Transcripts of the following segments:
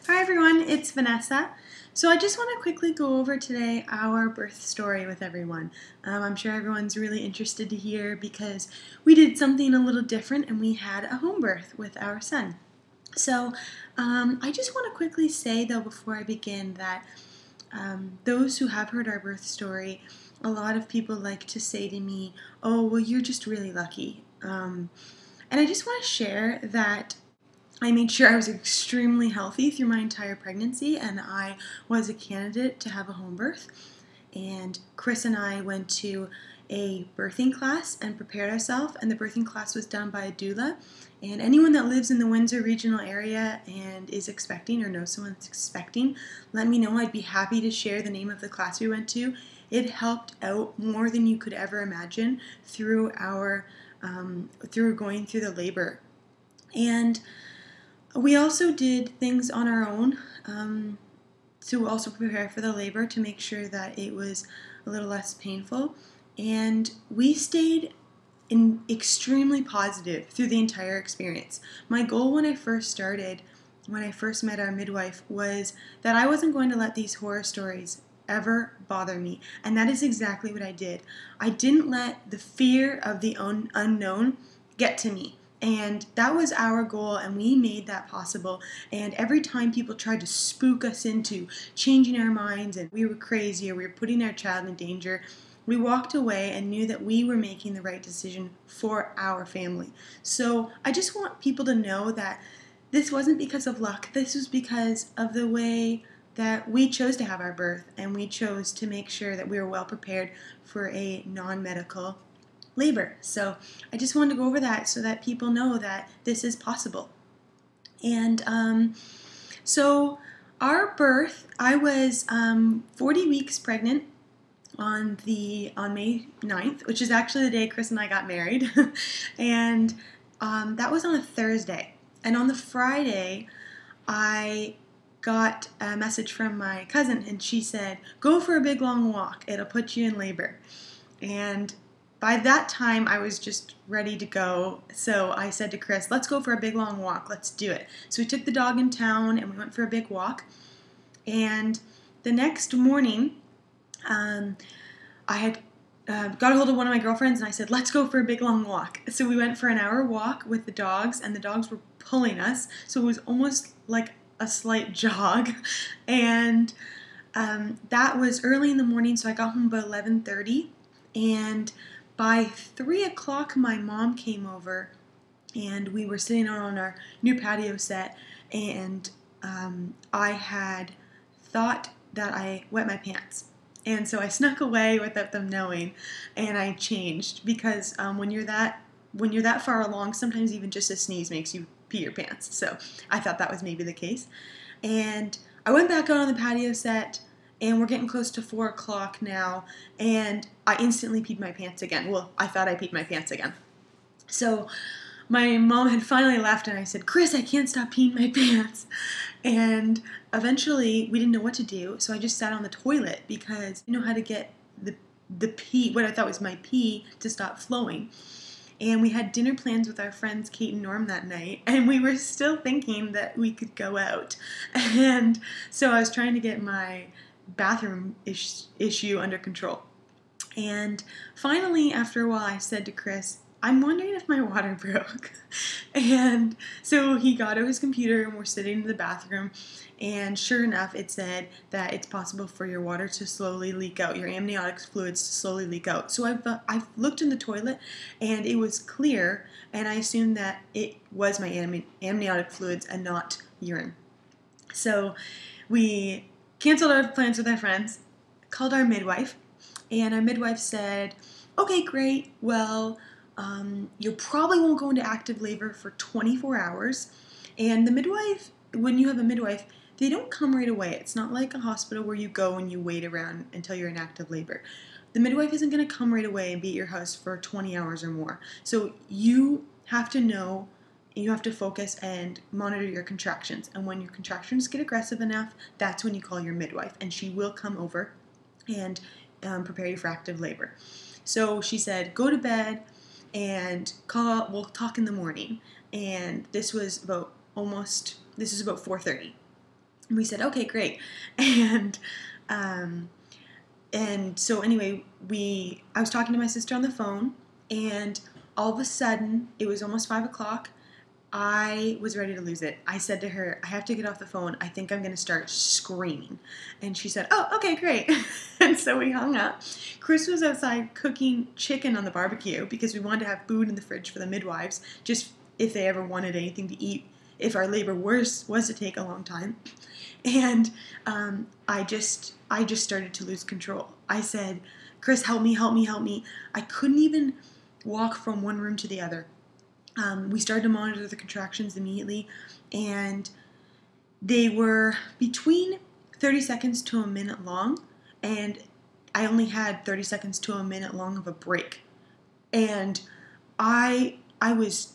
Hi everyone, it's Vanessa. So I just want to quickly go over today our birth story with everyone. I'm sure everyone's really interested to hear because we did something a little different and we had a home birth with our son. So I just want to quickly say though before I begin that those who have heard our birth story, a lot of people like to say to me, oh, well, you're just really lucky. And I just want to share that I made sure I was extremely healthy through my entire pregnancy, and I was a candidate to have a home birth. And Chris and I went to a birthing class and prepared ourselves, and the birthing class was done by a doula. And anyone that lives in the Windsor regional area and is expecting or knows someone that's expecting, let me know. I'd be happy to share the name of the class we went to. It helped out more than you could ever imagine through through going through the labor. And we also did things on our own to also prepare for the labor to make sure that it was a little less painful. And we stayed extremely positive through the entire experience. My goal when I first met our midwife, was that I wasn't going to let these horror stories ever bother me. And that is exactly what I did. I didn't let the fear of the unknown get to me. And that was our goal, and we made that possible. And every time people tried to spook us into changing our minds and we were crazy or we were putting our child in danger, we walked away and knew that we were making the right decision for our family. So I just want people to know that this wasn't because of luck. This was because of the way that we chose to have our birth, and we chose to make sure that we were well prepared for a non-medical labor. So I just wanted to go over that so that people know that this is possible. And so our birth, I was 40 weeks pregnant on May 9th, which is actually the day Chris and I got married. And that was on a Thursday. And on the Friday, I got a message from my cousin, and she said, go for a big long walk. It'll put you in labor. And by that time, I was just ready to go, so I said to Chris, let's go for a big long walk, let's do it. So we took the dog in town, and we went for a big walk, and the next morning, I had got a hold of one of my girlfriends, and I said, let's go for a big long walk. So we went for an hour walk with the dogs, and the dogs were pulling us, so it was almost like a slight jog, and that was early in the morning, so I got home about 11:30, and by 3 o'clock, my mom came over, and we were sitting on our new patio set, and I had thought that I wet my pants. And so I snuck away without them knowing, and I changed, because when you're that far along, sometimes even just a sneeze makes you pee your pants. So I thought that was maybe the case. And I went back out on the patio set, and we're getting close to 4 o'clock now, and I instantly peed my pants again. Well, I thought I peed my pants again. So my mom had finally left, and I said, Chris, I can't stop peeing my pants. And eventually, we didn't know what to do, so I just sat on the toilet because I didn't know how to get the pee, what I thought was my pee, to stop flowing. And we had dinner plans with our friends Kate and Norm that night, and we were still thinking that we could go out. And so I was trying to get my bathroom issue under control. And finally, after a while, I said to Chris, I'm wondering if my water broke. And so he got out his computer, and we're sitting in the bathroom, and sure enough, it said that it's possible for your water to slowly leak out, your amniotic fluids to slowly leak out. So I've looked in the toilet, and it was clear, and I assumed that it was my amniotic fluids and not urine. So we canceled our plans with our friends, called our midwife, and our midwife said, okay, great, well, you probably won't go into active labor for 24 hours, and the midwife, when you have a midwife, they don't come right away. It's not like a hospital where you go and you wait around until you're in active labor. The midwife isn't going to come right away and be at your house for 20 hours or more. So you have to know, you have to focus and monitor your contractions. And when your contractions get aggressive enough, that's when you call your midwife, and she will come over and prepare you for active labor. So she said, go to bed and we'll talk in the morning. And this was about 4:30. And we said, okay, great. And um, and so anyway, I was talking to my sister on the phone, and all of a sudden, it was almost 5 o'clock. I was ready to lose it. I said to her, I have to get off the phone. I think I'm going to start screaming. And she said, oh, okay, great. And so we hung up. Chris was outside cooking chicken on the barbecue because we wanted to have food in the fridge for the midwives, just if they ever wanted anything to eat, if our labor was to take a long time. And I just started to lose control. I said, Chris, help me, help me, help me. I couldn't even walk from one room to the other. We started to monitor the contractions immediately, and they were between 30 seconds to a minute long, and I only had 30 seconds to a minute long of a break. And I was,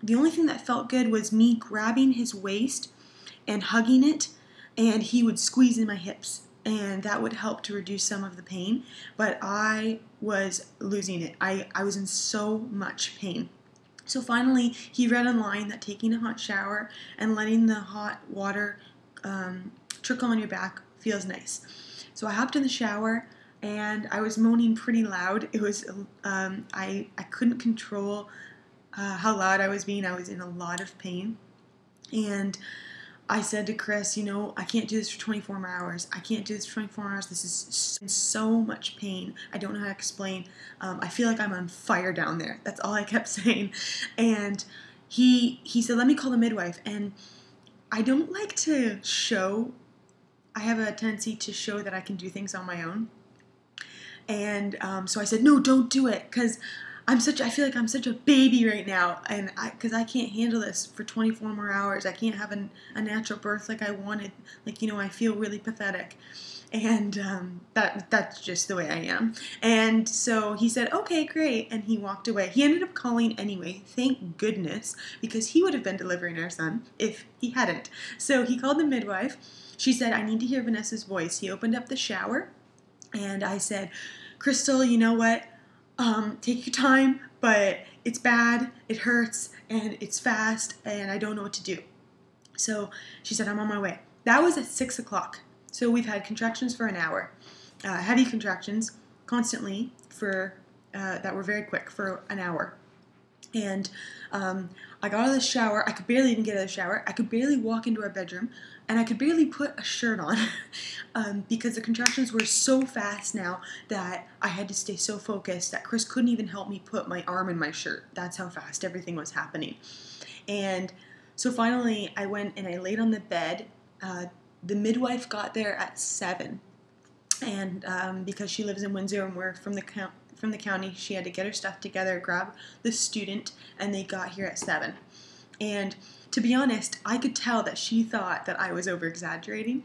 the only thing that felt good was me grabbing his waist and hugging it, and he would squeeze in my hips, and that would help to reduce some of the pain. But I was losing it. I was in so much pain. So finally, he read online that taking a hot shower and letting the hot water trickle on your back feels nice. So I hopped in the shower, and I was moaning pretty loud. It was I couldn't control how loud I was being. I was in a lot of pain, and I said to Chris, I can't do this for 24 more hours. I can't do this for 24 hours. This is so much pain. I don't know how to explain. I feel like I'm on fire down there. That's all I kept saying. And he said, let me call the midwife. And I don't like to show. I have a tendency to show that I can do things on my own. And so I said, no, don't do it, because I feel like I'm such a baby right now, and because I can't handle this for 24 more hours. I can't have a natural birth like I wanted. I feel really pathetic, and that's just the way I am. And so he said, okay, great, and he walked away. He ended up calling anyway, thank goodness, because he would have been delivering our son if he hadn't. So he called the midwife. She said, I need to hear Vanessa's voice. He opened up the shower, and I said, Crystal, you know what? Take your time, but it's bad, it hurts, and it's fast, and I don't know what to do. So she said, I'm on my way. That was at 6 o'clock. So we've had contractions for an hour. Heavy contractions, constantly, that were very quick, for an hour. And I got out of the shower. I could barely even get out of the shower. I could barely walk into our bedroom, and I could barely put a shirt on because the contractions were so fast now that I had to stay so focused that Chris couldn't even help me put my arm in my shirt. That's how fast everything was happening. And so finally, I went and I laid on the bed. The midwife got there at 7, and because she lives in Windsor and we're from the county, she had to get her stuff together, grab the student, and they got here at 7. And to be honest, I could tell that she thought that I was over-exaggerating,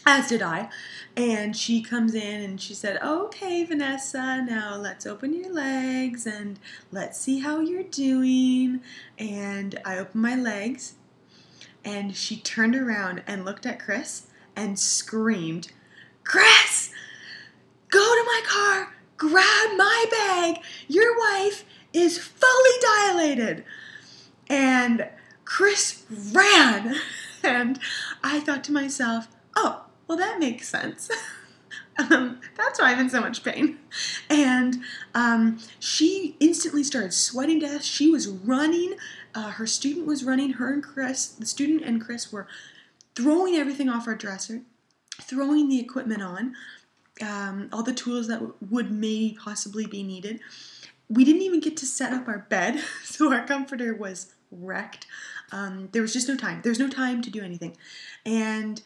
as did I. And she comes in and she said, okay, Vanessa, now let's open your legs and let's see how you're doing. And I opened my legs, and she turned around and looked at Chris and screamed, Chris, go to my car, grab my bag, your wife is fully dilated. And Chris ran, and I thought to myself, oh, well, that makes sense. That's why I'm in so much pain. And she instantly started sweating to death. She was running. Her student was running. The student and Chris were throwing everything off our dresser, throwing the equipment on, all the tools that would maybe possibly be needed. We didn't even get to set up our bed, so our comforter was wrecked. There was just no time. There's no time to do anything. And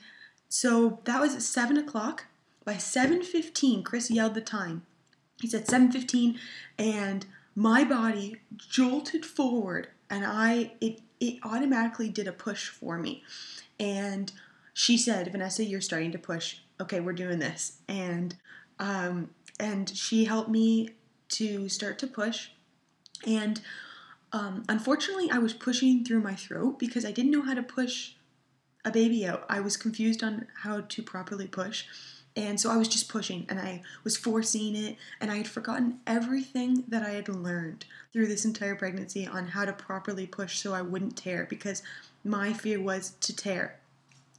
so that was at 7 o'clock. By 7:15, Chris yelled the time. He said 7:15, and my body jolted forward, and it automatically did a push for me. And she said, Vanessa, you're starting to push. Okay, we're doing this. And she helped me to start to push. And unfortunately, I was pushing through my throat because I didn't know how to push a baby out. I was confused on how to properly push. And so I was just pushing, and I was forcing it, and I had forgotten everything that I had learned through this entire pregnancy on how to properly push so I wouldn't tear, because my fear was to tear.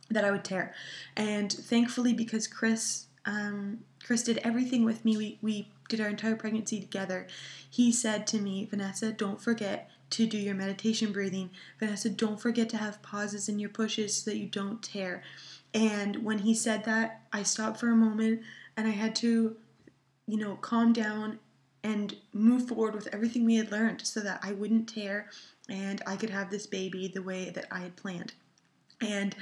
that I would tear. And thankfully, because Chris did everything with me, we did our entire pregnancy together. He said to me, Vanessa, don't forget to do your meditation breathing. Vanessa, don't forget to have pauses in your pushes so that you don't tear. And when he said that, I stopped for a moment and I had to, calm down and move forward with everything we had learned so that I wouldn't tear and I could have this baby the way that I had planned. And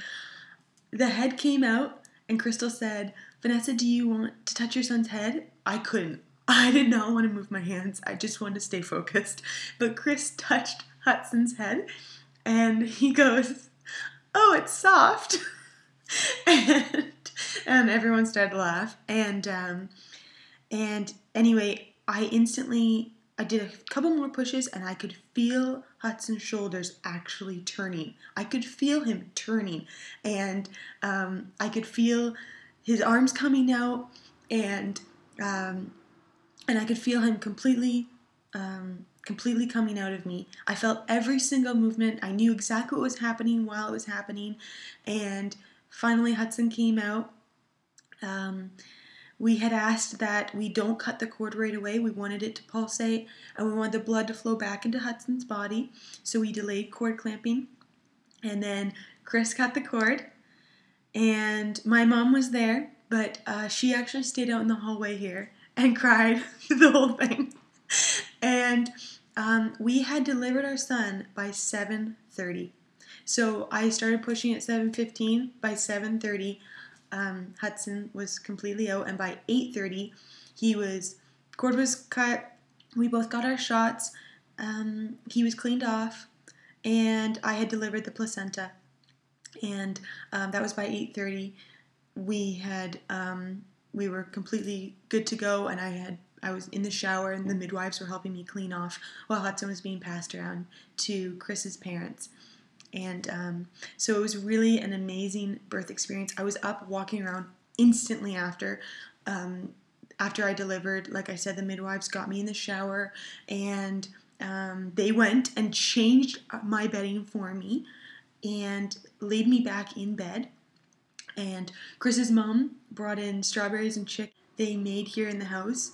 the head came out, and Crystal said, Vanessa, do you want to touch your son's head? I couldn't. I did not want to move my hands. I just wanted to stay focused. But Chris touched Hudson's head, and he goes, oh, it's soft. and everyone started to laugh. And anyway, I did a couple more pushes, and I could feel Hudson's shoulders actually turning. I could feel him turning, and I could feel his arms coming out, and I could feel him completely coming out of me. I felt every single movement. I knew exactly what was happening while it was happening, and finally Hudson came out. We had asked that we don't cut the cord right away. We wanted it to pulsate, and we wanted the blood to flow back into Hudson's body. So we delayed cord clamping. And then Chris cut the cord, and my mom was there, but she actually stayed out in the hallway here and cried the whole thing. And we had delivered our son by 7:30. So I started pushing at 7:15. By 7:30, Hudson was completely out, and by 8:30, cord was cut. We both got our shots. He was cleaned off, and I had delivered the placenta. And that was by 8:30. We were completely good to go, and I was in the shower, and the midwives were helping me clean off while Hudson was being passed around to Chris's parents. And so it was really an amazing birth experience. I was up walking around instantly after I delivered. Like I said, the midwives got me in the shower, and they went and changed my bedding for me and laid me back in bed. And Chris's mom brought in strawberries and chicken they made here in the house,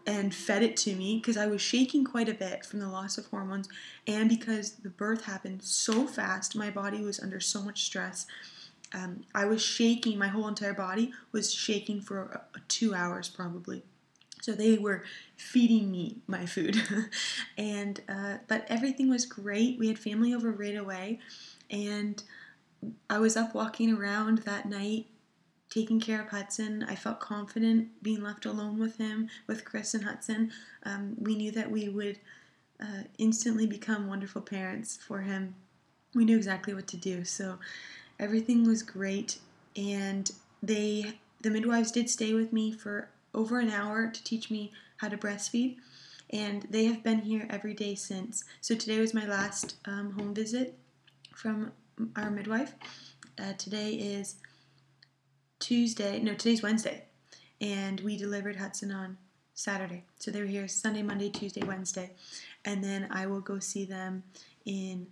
and fed it to me because I was shaking quite a bit from the loss of hormones, and because the birth happened so fast, my body was under so much stress. I was shaking, my whole entire body was shaking for 2 hours probably. So they were feeding me my food. And but everything was great. We had family over right away, and I was up walking around that night taking care of Hudson. I felt confident being left alone with him, with Chris and Hudson. We knew that we would instantly become wonderful parents for him. We knew exactly what to do. So everything was great. And the midwives did stay with me for over an hour to teach me how to breastfeed. And they have been here every day since. So today was my last home visit from our midwife. Today is today's Wednesday, and we delivered Hudson on Saturday. So they were here Sunday, Monday, Tuesday, Wednesday, and then I will go see them in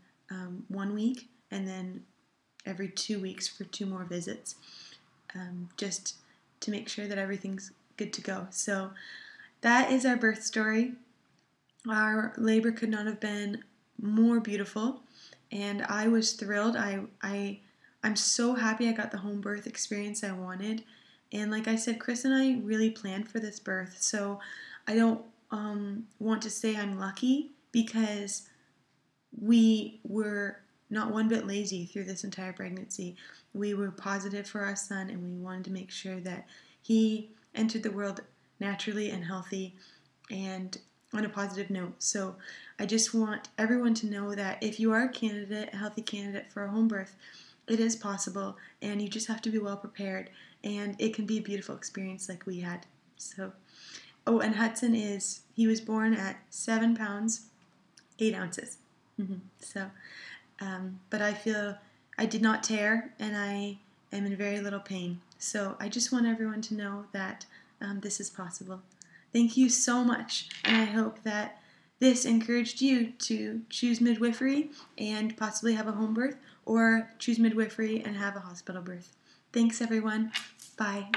1 week, and then every 2 weeks for 2 more visits, just to make sure that everything's good to go. So that is our birth story. Our labor could not have been more beautiful, and I was thrilled. I'm so happy I got the home birth experience I wanted. And like I said, Chris and I really planned for this birth. So I don't want to say I'm lucky, because we were not one bit lazy through this entire pregnancy. We were positive for our son, and we wanted to make sure that he entered the world naturally and healthy and on a positive note. So I just want everyone to know that if you are a healthy candidate for a home birth, it is possible, and you just have to be well prepared, and it can be a beautiful experience like we had. So, and Hudson he was born at 7 pounds, 8 ounces. So, but I feel I did not tear, and I am in very little pain. So I just want everyone to know that this is possible. Thank you so much, and I hope that this encouraged you to choose midwifery and possibly have a home birth, or choose midwifery and have a hospital birth. Thanks, everyone. Bye.